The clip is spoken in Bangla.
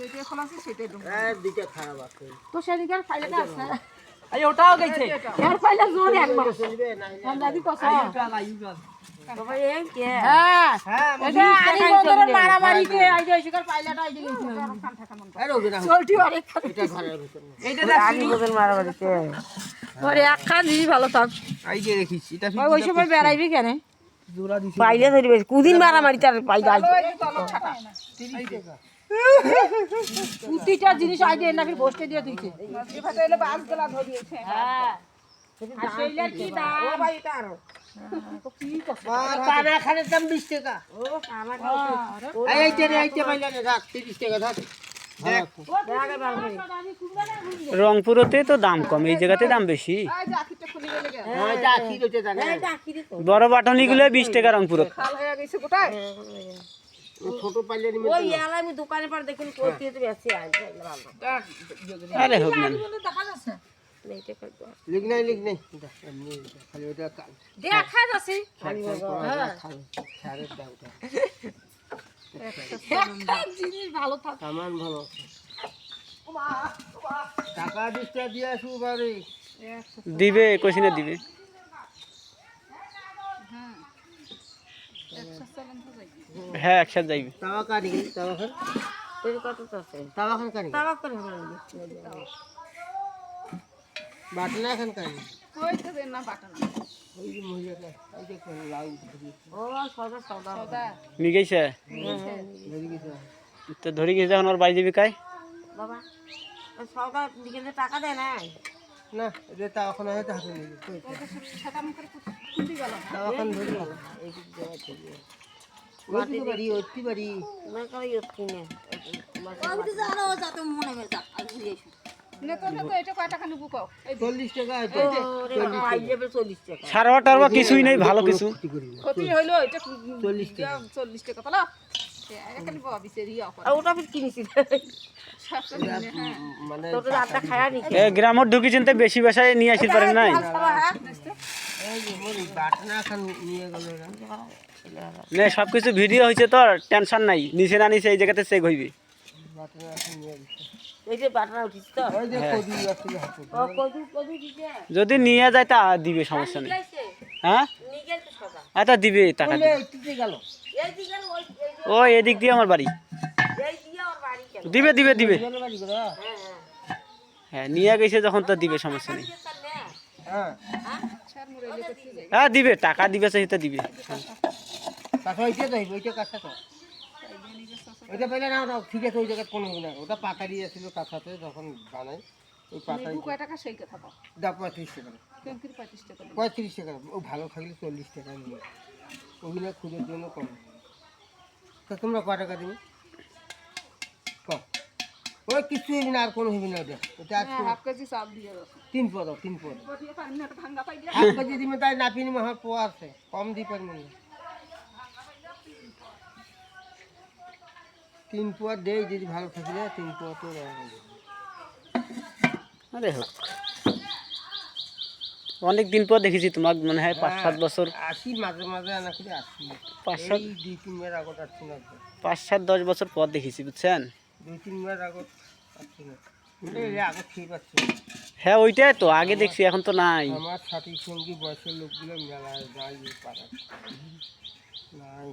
যেটা খোলা আছে সেটাই দেবো দুইটা খারাপ আছে তো সেদিকের ফাইলটা আছে এই ওটাও গেছে এর ফাইলটা জোর একবার চলবে না দাদি কসা ইউকাল তবে এই কে হ্যাঁ এটা আনি বদরের মারামারি কে আইডি শিকার পাইলাটা আইডি গেছে আরে ওকে না চলটি অনেক এটা ঘরের ভিতর না এইটা দেখ আনি বদর মারামারি কে ওরে একখান দিবি ভালো থাক এই যে দেখিস এটা ওই সময় বেড়াইবি কেন জোড়া দিছে পাইলে ধরিবে কুদিন মারামারি তার পাইলা প্রতিটা জিনিস আইডি না ফির বসতে দিয়ে দিয়েছে মাছরি ভাতে এলে বাস গলা ধরিয়েছে হ্যাঁ আর সেইলার কি দাম ও ভাই এটা আর কি কষ্ট পানা খানের দাম 20 টাকা ও আমার এইটা পাইলা না রাখ 30 টাকা থাক দেখ রংপুরতে তো দাম কম, এই জায়গাতে দাম বেশি। এই যে আখিটা খুলে গেলে গে হ্যাঁ এটা কি হইছে জানেন এটা আখিরি তো বড় বাটনিগুলো 20 টাকা রংপুরে। খাল হয়ে গেছে গোটায় ছোট পাইলে নিমে ওই এলা আমি দোকানে পার দেখুন কইতে তো বেশি আইছে ভালো আরে হোক না, দেখা যাচ্ছে এইটা কই লিখ নাই এমনি খালি ওটা দেখা যাচ্ছে সারের দামটা জিনিস ভালো থাকে সামান ভালো টাকা দিতে দিয়ে আসু বাড়ি দিবে কইছিনা দিবে। হ্যাঁ একসাথে যাইবে। তাওয়া কানি তাওয়া খান এর কত আছে তাওয়া খান কানি তাবাক করে বাটনা খান কানি কই তো দেন না বাটা না ওই যে মহিলাটা এই যে কোন লাউ ও সদা নিয়ে গেছে ধরে গেছে তো ধরে গেছে, এখন ওর বাড়ি দিবি কাই? বাবা ওই সদা দিকে টাকা দেয় না না এটা তাওয়া খান হয়তো হাতে নিয়ে কই ছাতা মুখে খুঁটি গেল তাওয়া খান ধরে গেল এই দিক দেওয়া থেকে ওইটি বাড়ি না কই ইতি নে ওই জানো যত মনে মে যা আজ দিয়েছি নে তো এটা কয় টাকা নিবো কও 40 টাকা এই যে আইলে 40 টাকা সারবা টারবা কিছুই নাই, ভালো কিছু। ক্ষতি হইলো এটা 40 টাকা 40 টাকা পালা এখানে বাবা বিসেরিয়া আর ওটা ফির কিনেছি মানে তোর রাতটা খায়া নি এ গ্রামত ঢুকিছেন তো বেশি বাসায় নিয়ে আসির পারেন নাই। এই যে মোর বাটনা খান নিয়ে গেল নে সবকিছু ভিডিও হইছে, তো টেনশন নাই, নিচে না নিচে এই জায়গাতে চেক হইবে। বাটনা খান নিয়ে গেল এই যে বাটনা উঠিস তো ওই যে কদি আছে হাতে ও কদু দিছে যদি নিয়ে যায় তা দিবে, সমস্যা নেই। হ্যাঁ নিগেল তো সদা আচ্ছা দিবে, টাকা দিবে। এইটিতে গেল এই দিকে ও এদিক দিয়ে আমার বাড়ি, এই দিয়ে ওর বাড়ি কেন দিবে দিবে দিবে। গেল বাড়ি করে হ্যাঁ নিয়ে গেছে যখন, তো দিবে, সমস্যা নেই। হ্যাঁ হ্যাঁ দিবে, টাকা দিবে সেটা দিবে। কাছে ওইটা যাই ওইটা কাছে তো ওইটা পেলে না ওটা ঠিক আছে, ওই জায়গা কোনো হবে না, ওটা পাতারি আছিল কাছাতে যখন বানাই ওই পাতারি কয় টাকা সেই কথা কও দা 35 টাকা কেমন 35 টাকা 35 টাকা ও ভালো থাকলে 40 টাকা নিয়ে ওগুলো খুদের জন্য কম। তো তোমরা কয় টাকা দিবে কম? ওই কিছু হইবি না, আর কোনো হইবি না ওটা ওটা আজ হাফ কেজি চাল দিয়ে দাও 3 পদ বটিয়ে পানি না ভাঙা পাই দিয়া হাফ কেজি দিবে তাই নাপি নিমে আমার পোয়া আছে কম দি পারবো না 3 পোয়া দেই যদি ভালো থাকলে 3 পোয়া তো আরে হোক, অনেক দিন পর দেখেছি তোমাক, মনে হয় 5-7 বছর, আসি মাঝে মাঝে আনা করে আসি 5-7 2-3 মাস আগত আসছি না 5-7-10 বছর পর দেখেছি, বুঝছেন? 2-3 মাস আগত আসছি না আগত ঠিক আছে। হ্যাঁ ওইটাই তো আগে দেখছি, এখন তো নাই। আমার সাথী সঙ্গী বয়সের লোকগুলো মেলায় যায় পাড়ায় নাই।